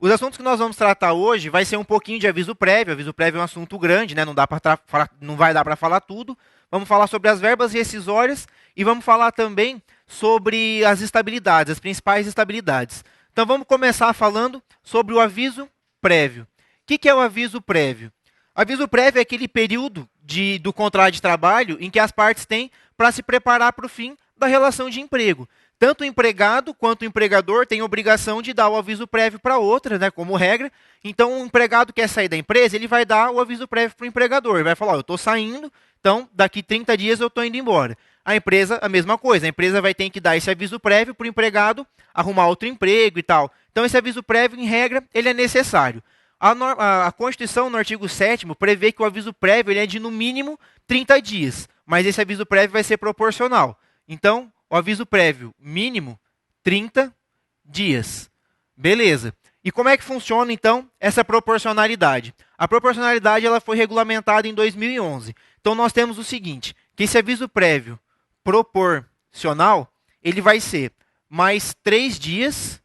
Os assuntos que nós vamos tratar hoje vai ser um pouquinho de aviso prévio. Aviso prévio é um assunto grande, né? Não vai dar para falar tudo. Vamos falar sobre as verbas rescisórias e vamos falar também sobre as estabilidades, as principais estabilidades. Então vamos começar falando sobre o aviso prévio. O que é o aviso prévio? Aviso prévio é aquele período do contrato de trabalho em que as partes têm para se preparar para o fim da relação de emprego. Tanto o empregado quanto o empregador têm obrigação de dar o aviso prévio para outra, né, como regra. Então, o empregado quer sair da empresa, ele vai dar o aviso prévio para o empregador. Ele vai falar, eu estou saindo, então daqui 30 dias eu estou indo embora. A empresa, a mesma coisa. A empresa vai ter que dar esse aviso prévio para o empregado arrumar outro emprego e tal. Então, esse aviso prévio, em regra, ele é necessário. A Constituição, no artigo 7º, prevê que o aviso prévio ele é de, no mínimo, 30 dias. Mas esse aviso prévio vai ser proporcional. Então, o aviso prévio mínimo, 30 dias. Beleza. E como é que funciona, então, essa proporcionalidade? A proporcionalidade ela foi regulamentada em 2011. Então, nós temos o seguinte, que esse aviso prévio proporcional, ele vai ser mais 3 dias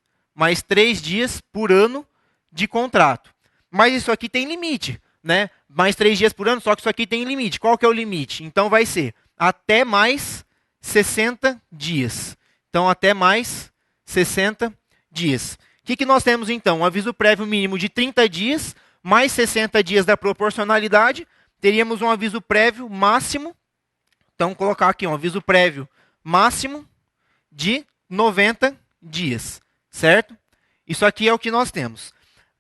por ano de contrato. Mas isso aqui tem limite, né? Mais 3 dias por ano, só que isso aqui tem limite. Qual que é o limite? Então, vai ser até mais 60 dias. Então, até mais 60 dias. O que nós temos, então? Um aviso prévio mínimo de 30 dias, mais 60 dias da proporcionalidade. Teríamos um aviso prévio máximo. Então, vou colocar aqui um aviso prévio máximo de 90 dias. Certo? Isso aqui é o que nós temos.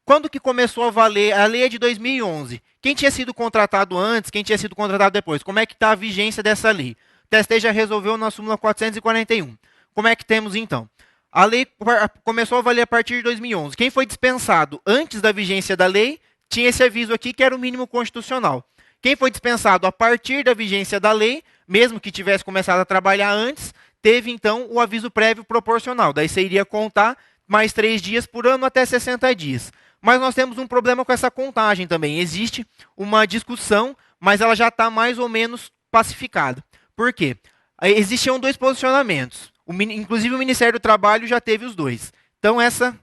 Quando que começou a valer? A lei é de 2011. Quem tinha sido contratado antes, quem tinha sido contratado depois? Como é que está a vigência dessa lei? O TST já resolveu na súmula 441. Como é que temos então? A lei começou a valer a partir de 2011. Quem foi dispensado antes da vigência da lei, tinha esse aviso aqui que era o mínimo constitucional. Quem foi dispensado a partir da vigência da lei, mesmo que tivesse começado a trabalhar antes, teve então o aviso prévio proporcional. Daí você iria contar mais 3 dias por ano até 60 dias. Mas nós temos um problema com essa contagem também. Existe uma discussão, mas ela já está mais ou menos pacificada. Por quê? Existiam 2 posicionamentos. Inclusive o Ministério do Trabalho já teve os 2. Então essa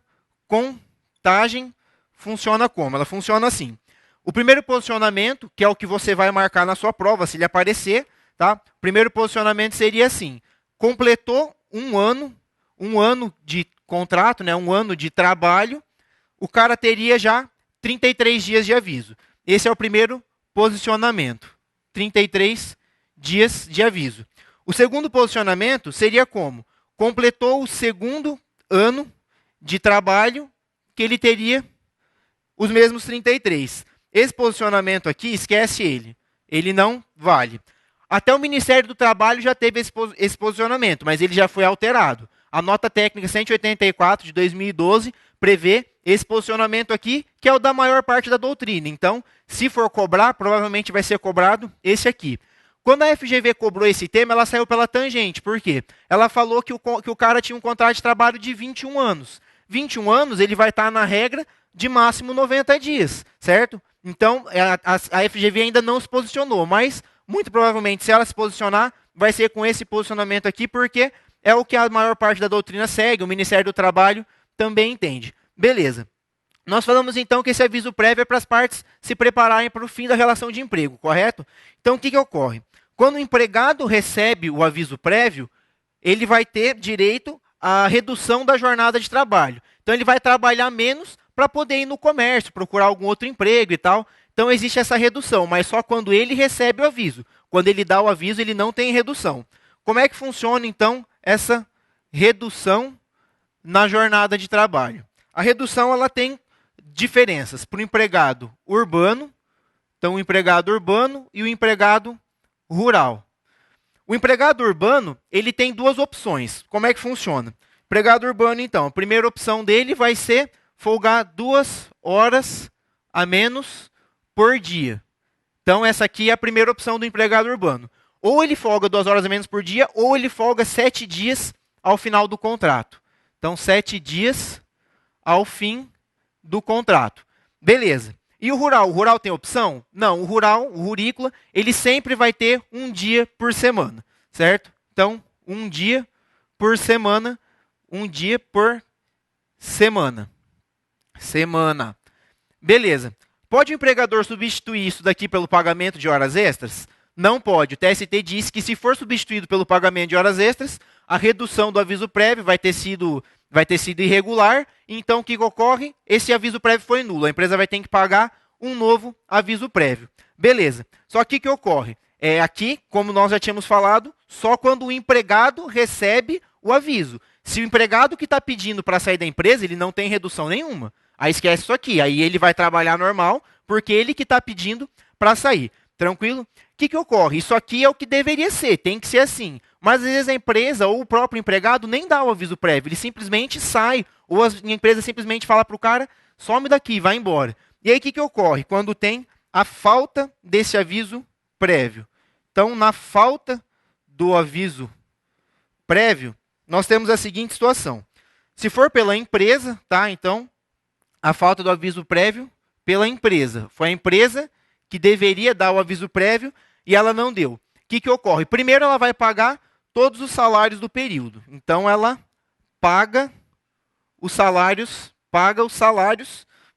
contagem funciona como? Ela funciona assim. O primeiro posicionamento, que é o que você vai marcar na sua prova, se ele aparecer, tá? O primeiro posicionamento seria assim. Completou um ano de contrato, né? Um ano de trabalho, o cara teria já 33 dias de aviso. Esse é o primeiro posicionamento. 33 dias de aviso. O segundo posicionamento seria como? Completou o segundo ano de trabalho, que ele teria os mesmos 33. Esse posicionamento aqui, esquece ele. Ele não vale. Até o Ministério do Trabalho já teve esse posicionamento, mas ele já foi alterado. A nota técnica 184 de 2012 prevê esse posicionamento aqui, que é o da maior parte da doutrina. Então, se for cobrar, provavelmente vai ser cobrado esse aqui. Quando a FGV cobrou esse tema, ela saiu pela tangente. Por quê? Ela falou que o cara tinha um contrato de trabalho de 21 anos. 21 anos, ele vai estar na regra de máximo 90 dias, certo? Então, a FGV ainda não se posicionou, mas, muito provavelmente, se ela se posicionar, vai ser com esse posicionamento aqui, porque é o que a maior parte da doutrina segue, o Ministério do Trabalho também entende. Beleza. Nós falamos então que esse aviso prévio é para as partes se prepararem para o fim da relação de emprego, correto? Então o que ocorre? Quando o empregado recebe o aviso prévio, ele vai ter direito à redução da jornada de trabalho. Então ele vai trabalhar menos para poder ir no comércio, procurar algum outro emprego e tal. Então existe essa redução, mas só quando ele recebe o aviso. Quando ele dá o aviso, ele não tem redução. Como é que funciona então essa redução na jornada de trabalho? A redução ela tem diferenças para o empregado urbano, então o empregado urbano e o empregado rural. O empregado urbano, ele tem 2 opções. Como é que funciona? Empregado urbano, então, a primeira opção dele vai ser folgar 2 horas a menos por dia. Então, essa aqui é a primeira opção do empregado urbano. Ou ele folga 2 horas a menos por dia, ou ele folga 7 dias ao final do contrato. Então, 7 dias ao fim do contrato. Beleza. E o rural? O rural tem opção? Não, o rural, o rurícola, ele sempre vai ter um dia por semana, certo? Então, um dia por semana, um dia por semana. semana. Beleza. Pode o empregador substituir isso daqui pelo pagamento de horas extras? Não pode. O TST disse que se for substituído pelo pagamento de horas extras, a redução do aviso prévio vai ter sido irregular. Então, o que ocorre? Esse aviso prévio foi nulo. A empresa vai ter que pagar um novo aviso prévio. Beleza. Só que o que ocorre? Aqui, como nós já tínhamos falado, só quando o empregado recebe o aviso. Se o empregado que está pedindo para sair da empresa, ele não tem redução nenhuma. Aí esquece isso aqui. Aí ele vai trabalhar normal, porque ele que está pedindo para sair. Tranquilo? O que ocorre? Isso aqui é o que deveria ser, tem que ser assim. Mas às vezes a empresa ou o próprio empregado nem dá o aviso prévio, ele simplesmente sai. Ou a empresa simplesmente fala para o cara, some daqui, vai embora. E aí o que ocorre? Quando tem a falta desse aviso prévio. Então, na falta do aviso prévio, nós temos a seguinte situação. Se for pela empresa, tá? Então, a falta do aviso prévio pela empresa. Foi a empresa que deveria dar o aviso prévio e ela não deu. O que ocorre? Primeiro, ela vai pagar todos os salários do período. Então, ela paga os salários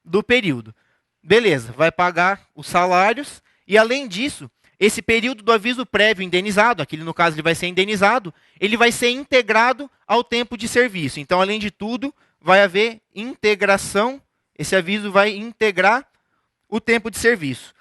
do período. Beleza, vai pagar os salários e, além disso, esse período do aviso prévio indenizado, aquele no caso ele vai ser indenizado, ele vai ser integrado ao tempo de serviço. Então, além de tudo, vai haver integração, esse aviso vai integrar o tempo de serviço.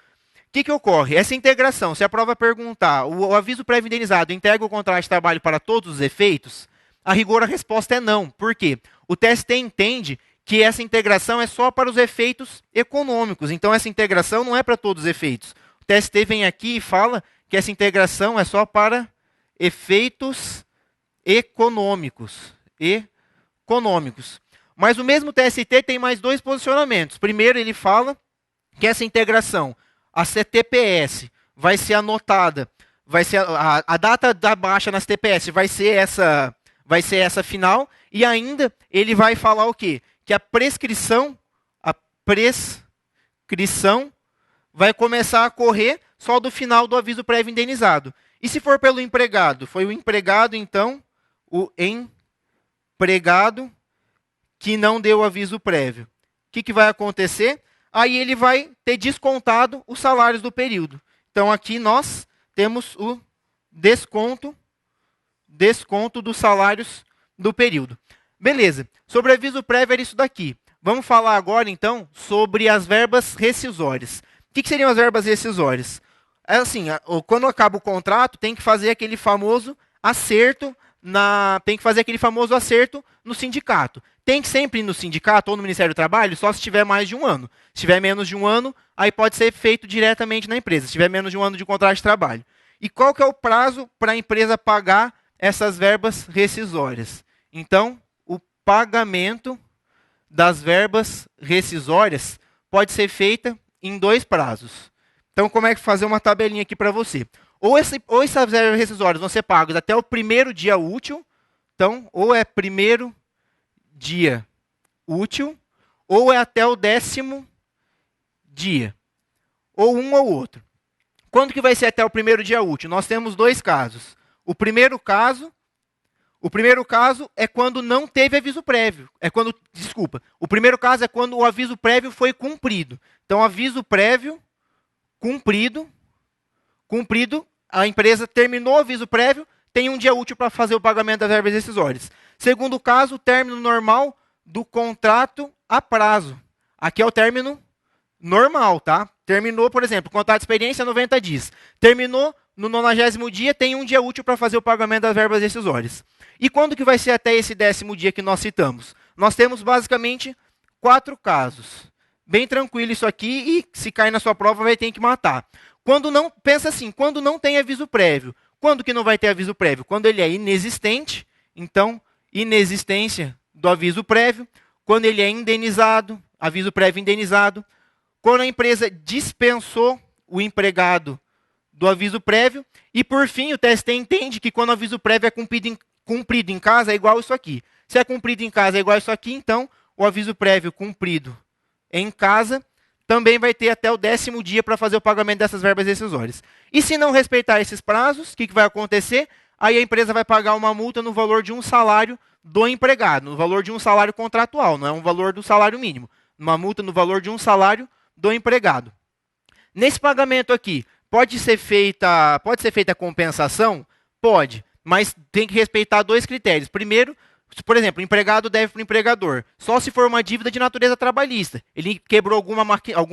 O que ocorre? Essa integração, se a prova perguntar, o aviso prévio indenizado integra o contrato de trabalho para todos os efeitos? A rigor a resposta é não. Por quê? O TST entende que essa integração é só para os efeitos econômicos. Então, essa integração não é para todos os efeitos. O TST vem aqui e fala que essa integração é só para efeitos econômicos. Mas o mesmo TST tem mais dois posicionamentos. Primeiro, ele fala que essa integração, a CTPS, vai ser anotada, vai ser a data da baixa nas TPS vai ser essa final, e ainda ele vai falar o quê? Que a prescrição vai começar a correr só do final do aviso prévio indenizado. E se for pelo empregado? Foi o empregado, então, o empregado que não deu o aviso prévio. O que vai acontecer? Aí ele vai ter descontado os salários do período. Então, aqui nós temos o desconto dos salários do período. Beleza. Sobre aviso prévio era isso daqui. Vamos falar agora, então, sobre as verbas rescisórias. O que seriam as verbas rescisórias? É assim, quando acaba o contrato, tem que fazer aquele famoso acerto no sindicato. Tem que sempre ir no sindicato ou no Ministério do Trabalho só se tiver mais de um ano. Se tiver menos de um ano, aí pode ser feito diretamente na empresa. Se tiver menos de um ano de contrato de trabalho. E qual que é o prazo para a empresa pagar essas verbas rescisórias? Então, o pagamento das verbas rescisórias pode ser feita em dois prazos. Então, como é que fazer uma tabelinha aqui para você? Ou essas verbas rescisórias vão ser pagas até o primeiro dia útil. Então, ou é primeiro dia útil, ou é até o 10º dia. Ou um ou outro. Quando que vai ser até o primeiro dia útil? Nós temos dois casos. O primeiro caso é quando não teve aviso prévio. O primeiro caso é quando o aviso prévio foi cumprido. Então, aviso prévio cumprido, a empresa terminou o aviso prévio, tem um dia útil para fazer o pagamento das verbas rescisórias. Segundo caso, o término normal do contrato a prazo. Aqui é o término normal, tá? Terminou, por exemplo, contrato de experiência 90 dias. Terminou no 90º dia, tem um dia útil para fazer o pagamento das verbas rescisórias. E quando que vai ser até esse 10º dia que nós citamos? Nós temos basicamente 4 casos. Bem tranquilo isso aqui, e se cair na sua prova vai ter que matar. Pensa assim, quando não tem aviso prévio. Quando que não vai ter aviso prévio? Quando ele é inexistente, então, inexistência do aviso prévio. Quando ele é indenizado, aviso prévio indenizado. Quando a empresa dispensou o empregado do aviso prévio. E, por fim, o TST entende que quando o aviso prévio é cumprido em casa, é igual isso aqui. Se é cumprido em casa é igual isso aqui, então, o aviso prévio cumprido em casa também vai ter até o 10º dia para fazer o pagamento dessas verbas rescisórias. E se não respeitar esses prazos, o que vai acontecer? Aí a empresa vai pagar uma multa no valor de um salário do empregado, no valor de um salário contratual, não é um valor do salário mínimo. uma multa no valor de um salário do empregado. Nesse pagamento aqui, pode ser feita a compensação? Pode, mas tem que respeitar dois critérios. Primeiro, por exemplo, o empregado deve para o empregador, só se for uma dívida de natureza trabalhista. Ele quebrou algum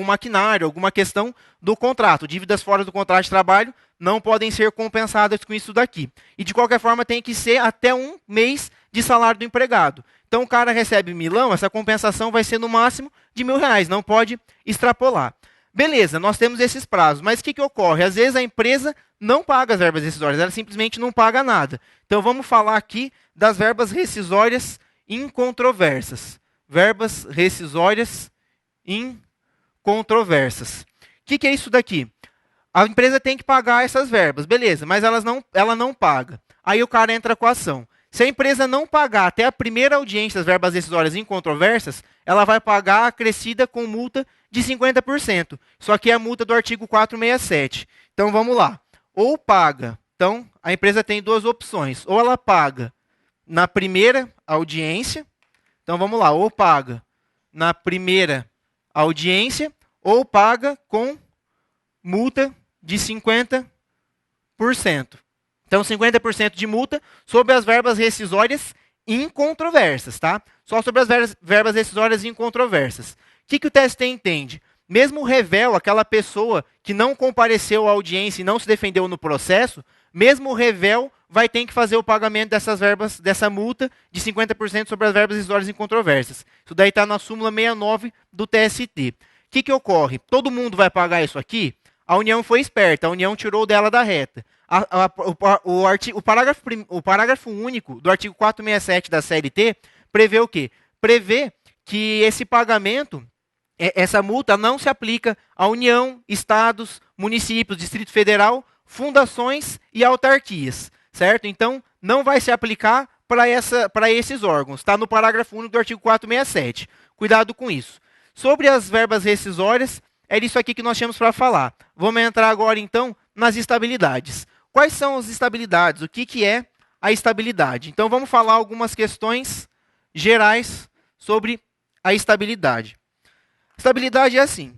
maquinário, alguma questão do contrato. Dívidas fora do contrato de trabalho não podem ser compensadas com isso daqui. E de qualquer forma tem que ser até um mês de salário do empregado. Então o cara recebe milão, essa compensação vai ser no máximo de R$ 1.000, não pode extrapolar. Beleza, nós temos esses prazos, mas o que ocorre? Às vezes a empresa não paga as verbas rescisórias, ela simplesmente não paga nada. Então vamos falar aqui das verbas rescisórias incontroversas. Verbas rescisórias incontroversas. O que é isso daqui? A empresa tem que pagar essas verbas, beleza, mas ela não paga. Aí o cara entra com a ação. Se a empresa não pagar até a primeira audiência das verbas rescisórias incontroversas, ela vai pagar acrescida com multa de 50%. Isso aqui é a multa do artigo 467. Então vamos lá. Ou paga. Então a empresa tem duas opções. Ou ela paga na primeira audiência. Então vamos lá. Ou paga na primeira audiência, ou paga com multa de 50%. Então 50% de multa sobre as verbas rescisórias incontroversas, tá? Só sobre as verbas rescisórias incontroversas. O que o TST entende? Mesmo o rével, aquela pessoa que não compareceu à audiência e não se defendeu no processo, mesmo o rével vai ter que fazer o pagamento dessas verbas, dessa multa de 50% sobre as verbas rescisórias incontroversas. Isso daí está na súmula 69 do TST. O que ocorre? Todo mundo vai pagar isso aqui? A União foi esperta, a União tirou dela da reta. O parágrafo único do artigo 467 da CLT prevê o quê? Prevê que esse pagamento, essa multa não se aplica à União, Estados, municípios, Distrito Federal, fundações e autarquias, certo? Então, não vai se aplicar para esses órgãos. Está no parágrafo único do artigo 467. Cuidado com isso. Sobre as verbas rescisórias, é disso aqui que nós tínhamos para falar. Vamos entrar agora, então, nas estabilidades. Quais são as estabilidades? O que é a estabilidade? Então, vamos falar algumas questões gerais sobre a estabilidade. Estabilidade é assim.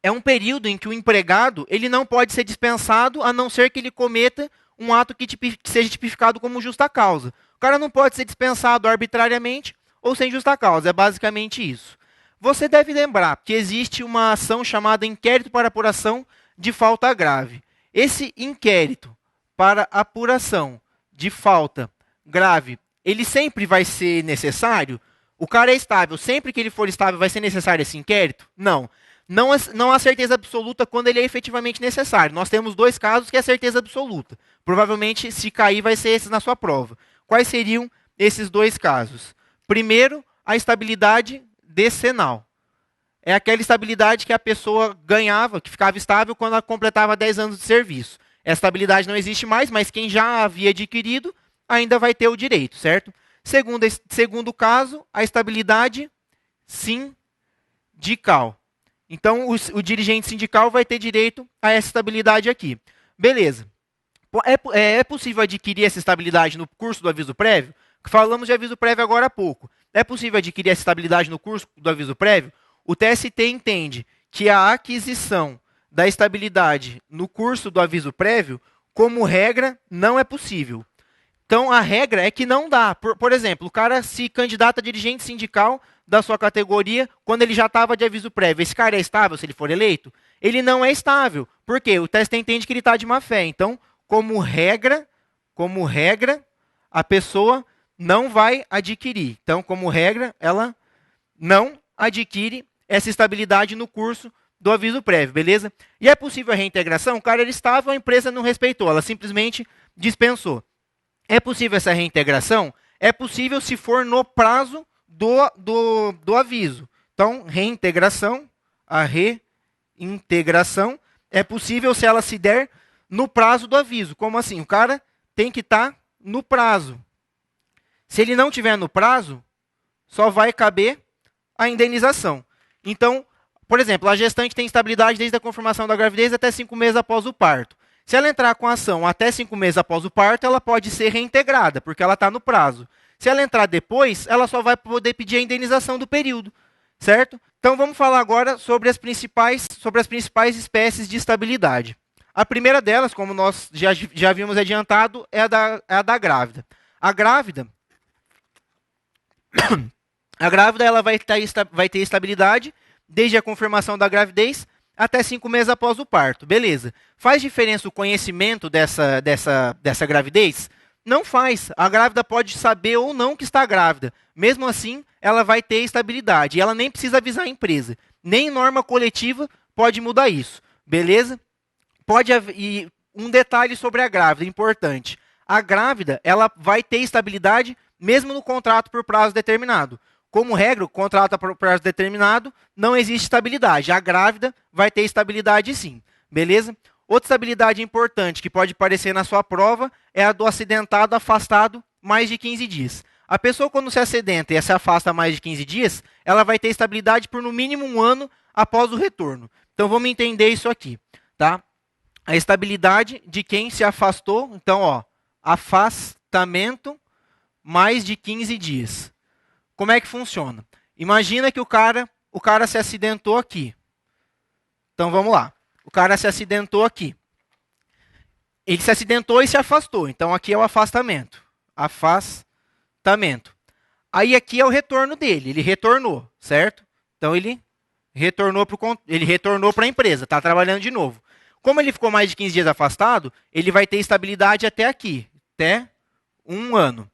É um período em que o empregado ele não pode ser dispensado, a não ser que ele cometa um ato que seja tipificado como justa causa. O cara não pode ser dispensado arbitrariamente ou sem justa causa. É basicamente isso. Você deve lembrar que existe uma ação chamada inquérito para apuração de falta grave. Esse inquérito para apuração de falta grave, ele sempre vai ser necessário? O cara é estável, sempre que ele for estável vai ser necessário esse inquérito? Não. Não há certeza absoluta quando ele é efetivamente necessário. Nós temos dois casos que é certeza absoluta. Provavelmente, se cair, vai ser esses na sua prova. Quais seriam esses dois casos? Primeiro, a estabilidade decenal. É aquela estabilidade que a pessoa ganhava, que ficava estável quando ela completava 10 anos de serviço. Essa estabilidade não existe mais, mas quem já havia adquirido ainda vai ter o direito, certo? Segundo caso, a estabilidade sindical. Então, o dirigente sindical vai ter direito a essa estabilidade aqui. Beleza. É possível adquirir essa estabilidade no curso do aviso prévio? Falamos de aviso prévio agora há pouco. É possível adquirir essa estabilidade no curso do aviso prévio? O TST entende que a aquisição da estabilidade no curso do aviso prévio, como regra, não é possível. Então, a regra é que não dá. Por exemplo, o cara se candidata a dirigente sindical da sua categoria quando ele já estava de aviso prévio. Esse cara é estável se ele for eleito? Ele não é estável. Por quê? O TST entende que ele está de má fé. Então, como regra, a pessoa não vai adquirir. Então, como regra, ela não adquire essa estabilidade no curso do aviso prévio, beleza? E é possível a reintegração? O cara era estável, a empresa não respeitou, ela simplesmente dispensou. É possível essa reintegração? É possível se for no prazo do aviso. Então, reintegração, a reintegração é possível se ela se der no prazo do aviso. Como assim? O cara tem que estar no prazo. Se ele não tiver no prazo, só vai caber a indenização. Então, por exemplo, a gestante tem estabilidade desde a confirmação da gravidez até 5 meses após o parto. Se ela entrar com a ação até 5 meses após o parto, ela pode ser reintegrada, porque ela está no prazo. Se ela entrar depois, ela só vai poder pedir a indenização do período. certo? Então vamos falar agora sobre as principais espécies de estabilidade. A primeira delas, como nós já havíamos adiantado, é a da grávida. A grávida, ela vai ter estabilidade desde a confirmação da gravidez até 5 meses após o parto. Beleza. Faz diferença o conhecimento dessa gravidez? Não faz. A grávida pode saber ou não que está grávida. Mesmo assim, ela vai ter estabilidade. E ela nem precisa avisar a empresa. Nem norma coletiva pode mudar isso. Beleza? E um detalhe sobre a grávida, importante. A grávida, ela vai ter estabilidade mesmo no contrato por prazo determinado. Como regra, o contrato por prazo determinado não existe estabilidade. A grávida vai ter estabilidade sim. Beleza? Outra estabilidade importante que pode aparecer na sua prova é a do acidentado afastado mais de 15 dias. A pessoa, quando se acidenta e se afasta mais de 15 dias, ela vai ter estabilidade por no mínimo 1 ano após o retorno. Então vamos entender isso aqui, tá? A estabilidade de quem se afastou, então, ó, afastamento mais de 15 dias. Como é que funciona? Imagina que o cara se acidentou aqui. Então vamos lá. O cara se acidentou aqui. Ele se acidentou e se afastou. Então aqui é o afastamento. Afastamento. Aí aqui é o retorno dele. Ele retornou, certo? Então ele retornou para a empresa. Está trabalhando de novo. Como ele ficou mais de 15 dias afastado, ele vai ter estabilidade até aqui. Até 1 ano.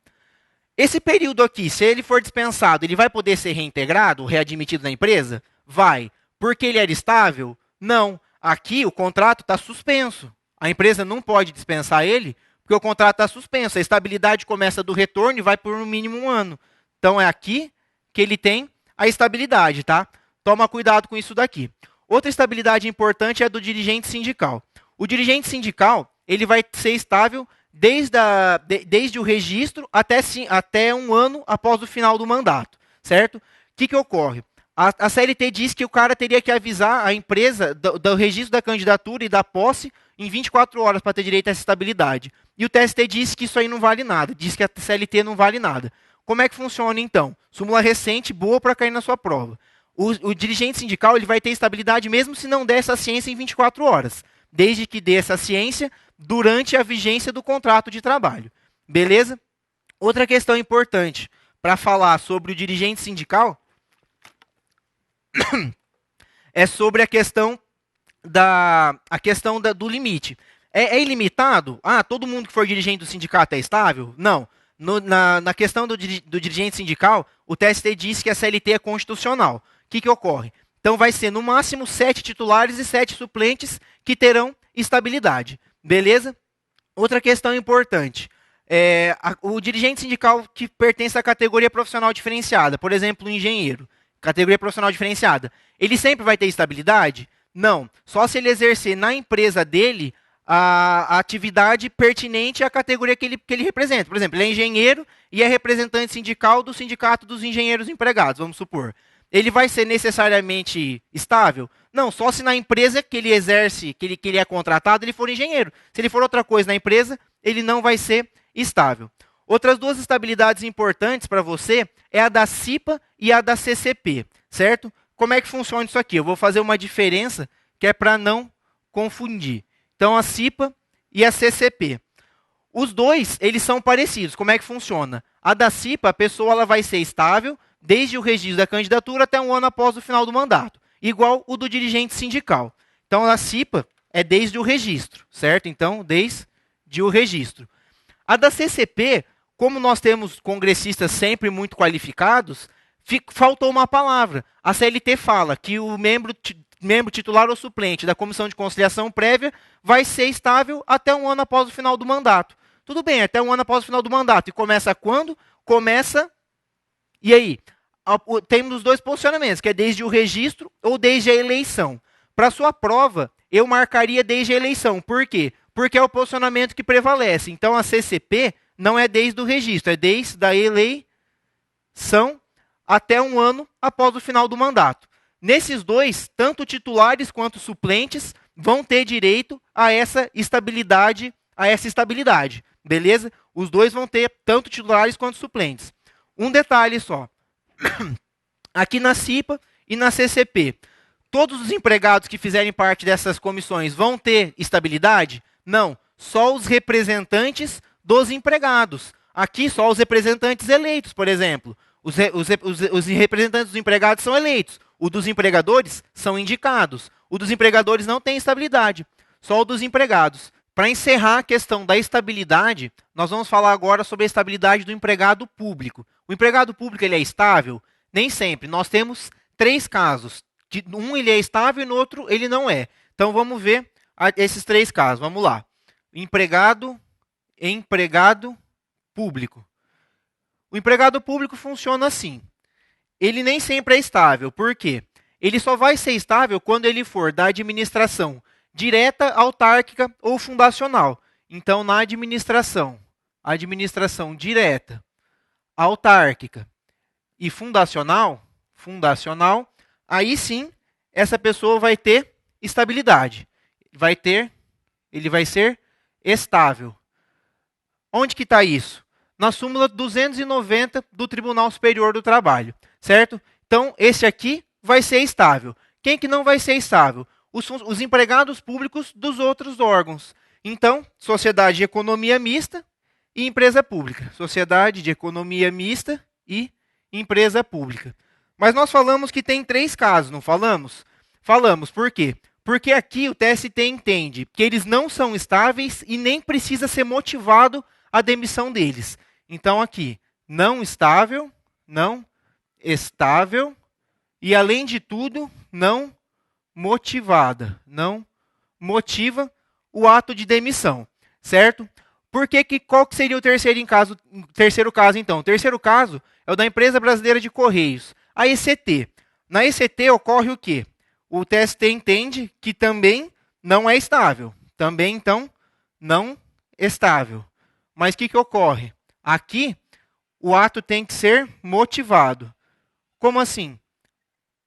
Esse período aqui, se ele for dispensado, ele vai poder ser reintegrado, readmitido na empresa? Vai. Porque ele era estável? Não. Aqui o contrato está suspenso. A empresa não pode dispensar ele, porque o contrato está suspenso. A estabilidade começa do retorno e vai por no mínimo 1 ano. Então é aqui que ele tem a estabilidade, tá? Toma cuidado com isso daqui. Outra estabilidade importante é a do dirigente sindical. O dirigente sindical, ele vai ser estável desde o registro até 1 ano após o final do mandato, certo? O que ocorre? A CLT diz que o cara teria que avisar a empresa do registro da candidatura e da posse em 24 horas para ter direito a essa estabilidade. E o TST disse que isso aí não vale nada, diz que a CLT não vale nada. Como é que funciona então? Súmula recente, boa para cair na sua prova. O dirigente sindical ele vai ter estabilidade mesmo se não der essa ciência em 24 horas, desde que dê essa ciência durante a vigência do contrato de trabalho. Beleza? Outra questão importante para falar sobre o dirigente sindical é sobre a questão do limite. É ilimitado? Ah, todo mundo que for dirigente do sindicato é estável? Não. Na questão do dirigente sindical, o TST diz que a CLT é constitucional. O que ocorre? Então vai ser no máximo 7 titulares e 7 suplentes que terão estabilidade. Beleza? Outra questão importante. O dirigente sindical que pertence à categoria profissional diferenciada, por exemplo, o engenheiro, categoria profissional diferenciada, ele sempre vai ter estabilidade? Não. Só se ele exercer na empresa dele a atividade pertinente à categoria que ele representa. Por exemplo, ele é engenheiro e é representante sindical do sindicato dos engenheiros empregados, vamos supor. Ele vai ser necessariamente estável? Não, só se na empresa que ele exerce, que ele é contratado, ele for engenheiro. Se ele for outra coisa na empresa, ele não vai ser estável. Outras duas estabilidades importantes para você é a da CIPA e a da CCP, certo? Como é que funciona isso aqui? Eu vou fazer uma diferença que é para não confundir. Então, a CIPA e a CCP. Os dois, eles são parecidos. Como é que funciona? A da CIPA, a pessoa ela vai ser estável desde o registro da candidatura até 1 ano após o final do mandato. Igual o do dirigente sindical. Então, a CIPA é desde o registro, certo? Então, desde o registro. A da CCP, como nós temos congressistas sempre muito qualificados, faltou uma palavra. A CLT fala que o membro titular ou suplente da comissão de conciliação prévia vai ser estável até 1 ano após o final do mandato. Tudo bem, até 1 ano após o final do mandato. E começa quando? Começa... E aí? Temos os dois posicionamentos, que é desde o registro ou desde a eleição. Para a sua prova, eu marcaria desde a eleição. Por quê? Porque é o posicionamento que prevalece. Então, a CCP não é desde o registro, é desde a eleição até 1 ano após o final do mandato. Nesses dois, tanto titulares quanto suplentes vão ter direito a essa estabilidade, beleza? Os dois vão ter tanto titulares quanto suplentes. Um detalhe só. Aqui na CIPA, E na CCP, todos os empregados que fizerem parte dessas comissões vão ter estabilidade? Não, só os representantes dos empregados. Aqui, só os representantes eleitos, por exemplo. Os representantes dos empregados são eleitos. O dos empregadores são indicados. O dos empregadores não tem estabilidade, só o dos empregados. Para encerrar a questão da estabilidade, nós vamos falar agora sobre a estabilidade do empregado público. O empregado público ele é estável? Nem sempre. Nós temos 3 casos. Um ele é estável e no outro ele não é. Então vamos ver esses 3 casos. Vamos lá. Empregado público. O empregado público funciona assim. Ele nem sempre é estável. Por quê? Ele só vai ser estável quando ele for da administração direta, autárquica ou fundacional. Então, na administração direta, autárquica e fundacional, aí sim, essa pessoa vai ter estabilidade. Ele vai ser estável. Onde que está isso? Na súmula 290 do Tribunal Superior do Trabalho, certo? Então, esse aqui vai ser estável. Quem que não vai ser estável? Os empregados públicos dos outros órgãos. Então, sociedade de economia mista e empresa pública. Sociedade de economia mista e empresa pública. Mas nós falamos que tem 3 casos, não falamos? Falamos, por quê? Porque aqui o TST entende que eles não são estáveis e nem precisa ser motivado a demissão deles. Então aqui, não estável e além de tudo, não motiva o ato de demissão, certo? Qual que seria o terceiro caso, então? O terceiro caso é o da Empresa Brasileira de Correios, a ECT. Na ECT ocorre o quê? O TST entende que também não é estável. Também, então, não estável. Mas o que ocorre? Aqui, o ato tem que ser motivado. Como assim?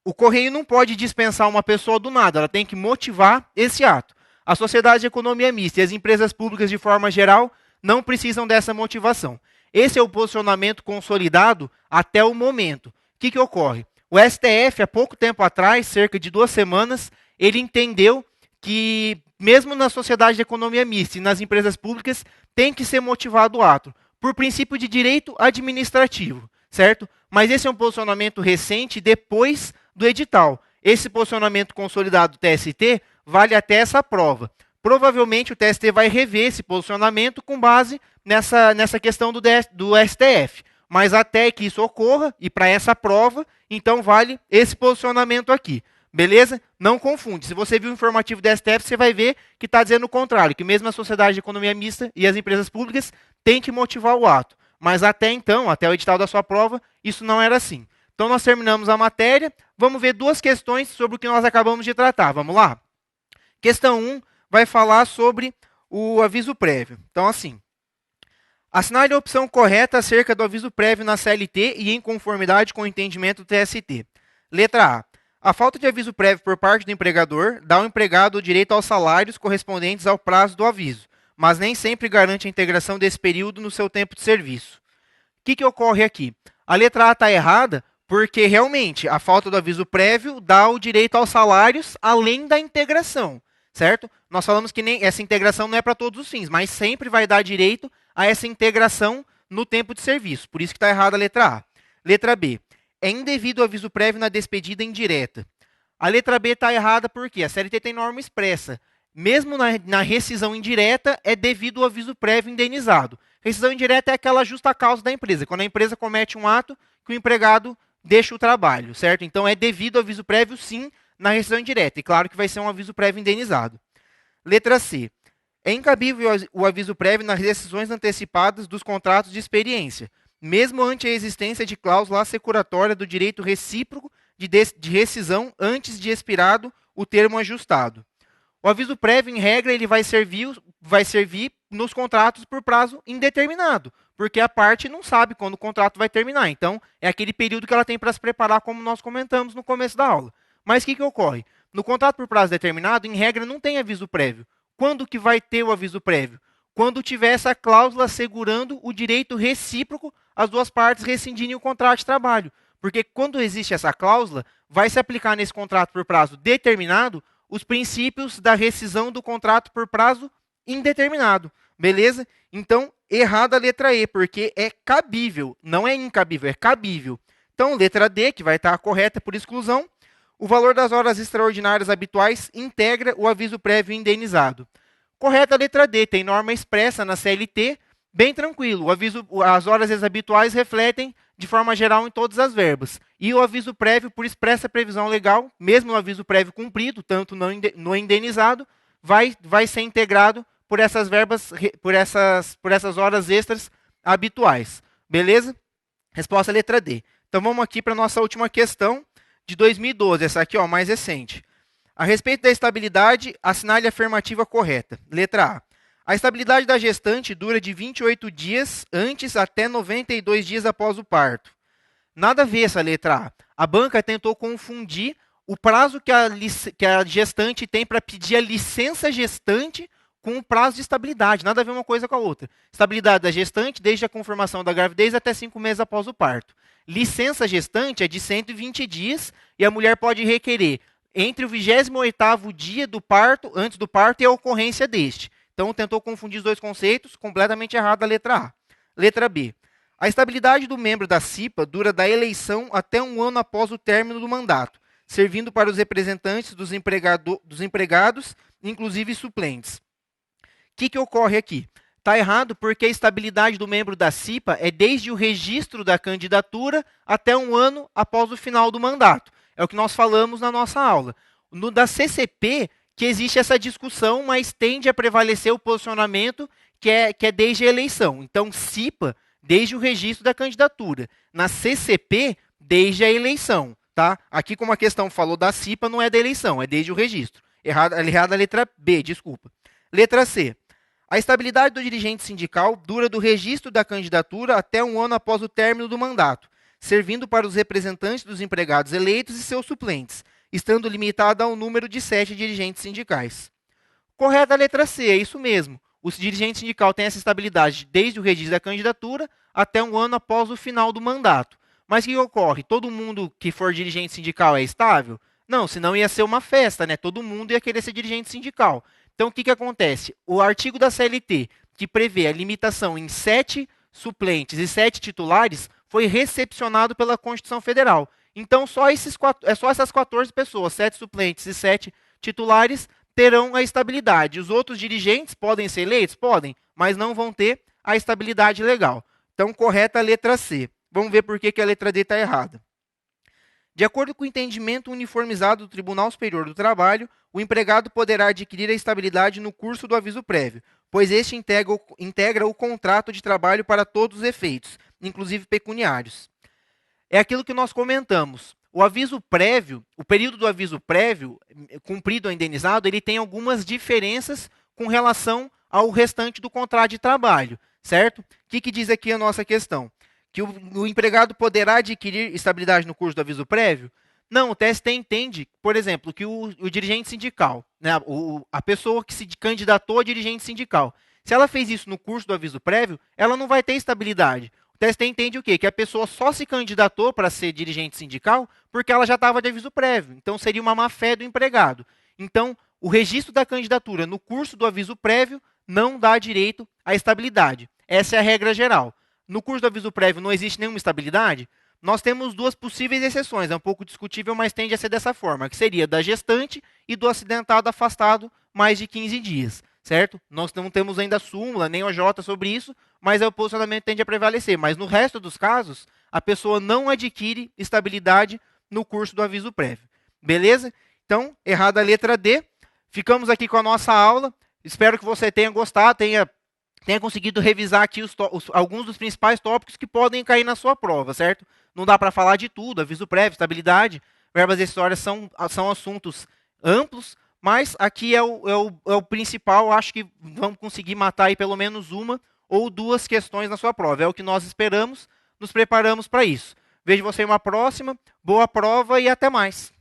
O Correio não pode dispensar uma pessoa do nada, ela tem que motivar esse ato. A sociedade de economia mista e as empresas públicas, de forma geral, não precisam dessa motivação. Esse é o posicionamento consolidado até o momento. O que ocorre? O STF, há pouco tempo atrás, cerca de 2 semanas, ele entendeu que, mesmo na sociedade de economia mista e nas empresas públicas, tem que ser motivado o ato, por princípio de direito administrativo, certo? Mas esse é um posicionamento recente, depois do edital. Esse posicionamento consolidado do TST vale até essa prova. Provavelmente o TST vai rever esse posicionamento com base nessa questão do STF. Mas até que isso ocorra, e para essa prova, então vale esse posicionamento aqui. Beleza? Não confunde. Se você viu o informativo do STF, você vai ver que está dizendo o contrário, que mesmo a sociedade de economia mista e as empresas públicas têm que motivar o ato. Mas até então, até o edital da sua prova, isso não era assim. Então, nós terminamos a matéria. Vamos ver 2 questões sobre o que nós acabamos de tratar. Vamos lá? Questão 1 vai falar sobre o aviso prévio. Então, assim, assinale a opção correta acerca do aviso prévio na CLT e em conformidade com o entendimento do TST. Letra A. A falta de aviso prévio por parte do empregador dá ao empregado o direito aos salários correspondentes ao prazo do aviso, mas nem sempre garante a integração desse período no seu tempo de serviço. O que ocorre aqui? A letra A está errada, porque realmente a falta do aviso prévio dá o direito aos salários além da integração, certo? Nós falamos que essa integração não é para todos os fins, mas sempre vai dar direito a essa integração no tempo de serviço. Por isso que está errada a letra A. Letra B. É indevido o aviso prévio na despedida indireta. A letra B está errada porque a CLT tem norma expressa. Mesmo na rescisão indireta, é devido o aviso prévio indenizado. Rescisão indireta é aquela justa causa da empresa, quando a empresa comete um ato que o empregado deixa o trabalho, certo? Então, é devido ao aviso prévio, sim, na rescisão indireta. E claro que vai ser um aviso prévio indenizado. Letra C. É incabível o aviso prévio nas rescisões antecipadas dos contratos de experiência, mesmo ante a existência de cláusula assecuratória do direito recíproco de rescisão antes de expirado o termo ajustado. O aviso prévio, em regra, ele vai servir nos contratos por prazo indeterminado, porque a parte não sabe quando o contrato vai terminar. Então, é aquele período que ela tem para se preparar, como nós comentamos no começo da aula. Mas o que ocorre? No contrato por prazo determinado, em regra, não tem aviso prévio. Quando que vai ter o aviso prévio? Quando tiver essa cláusula assegurando o direito recíproco, as duas partes rescindirem o contrato de trabalho. Porque quando existe essa cláusula, vai se aplicar nesse contrato por prazo determinado os princípios da rescisão do contrato por prazo indeterminado. Beleza? Então, errada a letra E, porque é cabível, não é incabível, é cabível. Então, letra D, que vai estar correta por exclusão, o valor das horas extraordinárias habituais integra o aviso prévio indenizado. Correta a letra D, tem norma expressa na CLT, bem tranquilo. As horas habituais refletem de forma geral em todas as verbas. E o aviso prévio, por expressa previsão legal, mesmo no aviso prévio cumprido, tanto no indenizado, vai ser integrado por essas verbas, por essas horas extras habituais. Beleza? Resposta letra D. Então vamos aqui para a nossa última questão de 2012, essa aqui, ó, mais recente. A respeito da estabilidade, assinale a afirmativa correta. Letra A. A estabilidade da gestante dura de 28 dias antes até 92 dias após o parto. Nada a ver essa letra A. A banca tentou confundir o prazo que a gestante tem para pedir a licença gestante com o prazo de estabilidade. Nada a ver uma coisa com a outra. Estabilidade da gestante desde a confirmação da gravidez até 5 meses após o parto. Licença gestante é de 120 dias e a mulher pode requerer entre o 28º dia do parto, antes do parto e a ocorrência deste. Então, tentou confundir os dois conceitos, completamente errado a letra A. Letra B. A estabilidade do membro da CIPA dura da eleição até um ano após o término do mandato, servindo para os representantes dos empregados, inclusive suplentes. O que ocorre aqui? Está errado porque a estabilidade do membro da CIPA é desde o registro da candidatura até um ano após o final do mandato. É o que nós falamos na nossa aula. No da CCP, que existe essa discussão, mas tende a prevalecer o posicionamento que é desde a eleição. Então, CIPA, desde o registro da candidatura. Na CCP, desde a eleição. Tá? Aqui, como a questão falou da CIPA, não é da eleição, é desde o registro. Errada a letra B, desculpa. Letra C. A estabilidade do dirigente sindical dura do registro da candidatura até um ano após o término do mandato, servindo para os representantes dos empregados eleitos e seus suplentes, estando limitada ao número de 7 dirigentes sindicais. Correta a letra C, é isso mesmo. O dirigente sindical tem essa estabilidade desde o registro da candidatura até um ano após o final do mandato. Mas o que ocorre? Todo mundo que for dirigente sindical é estável? Não, senão ia ser uma festa, né? Todo mundo ia querer ser dirigente sindical. Então, o que acontece? O artigo da CLT, que prevê a limitação em 7 suplentes e 7 titulares, foi recepcionado pela Constituição Federal. Então, só essas 14 pessoas, 7 suplentes e 7 titulares, terão a estabilidade. Os outros dirigentes podem ser eleitos? Podem, mas não vão ter a estabilidade legal. Então, correta a letra C. Vamos ver por que a letra D está errada. De acordo com o entendimento uniformizado do Tribunal Superior do Trabalho, o empregado poderá adquirir a estabilidade no curso do aviso prévio, pois este integra o contrato de trabalho para todos os efeitos, inclusive pecuniários. É aquilo que nós comentamos. O aviso prévio, o período do aviso prévio, cumprido ou indenizado, ele tem algumas diferenças com relação ao restante do contrato de trabalho, certo? O que diz aqui a nossa questão? Que o empregado poderá adquirir estabilidade no curso do aviso prévio? Não, o TST entende, por exemplo, que o dirigente sindical, né, a pessoa que se candidatou a dirigente sindical, se ela fez isso no curso do aviso prévio, ela não vai ter estabilidade. O TST entende o quê? Que a pessoa só se candidatou para ser dirigente sindical porque ela já estava de aviso prévio. Então, seria uma má-fé do empregado. Então, o registro da candidatura no curso do aviso prévio não dá direito à estabilidade. Essa é a regra geral. No curso do aviso prévio não existe nenhuma estabilidade? Nós temos duas possíveis exceções, é um pouco discutível, mas tende a ser dessa forma, que seria da gestante e do acidentado afastado mais de 15 dias, certo? Nós não temos ainda súmula, nem OJ sobre isso, mas o posicionamento tende a prevalecer. Mas no resto dos casos, a pessoa não adquire estabilidade no curso do aviso prévio. Beleza? Então, errada a letra D. Ficamos aqui com a nossa aula. Espero que você tenha gostado, tenha conseguido revisar aqui alguns dos principais tópicos que podem cair na sua prova, certo? Não dá para falar de tudo, aviso prévio, estabilidade, verbas decisórias são assuntos amplos, mas aqui é o principal. Acho que vamos conseguir matar aí pelo menos uma ou duas questões na sua prova. É o que nós esperamos, nos preparamos para isso. Vejo você em uma próxima, boa prova e até mais.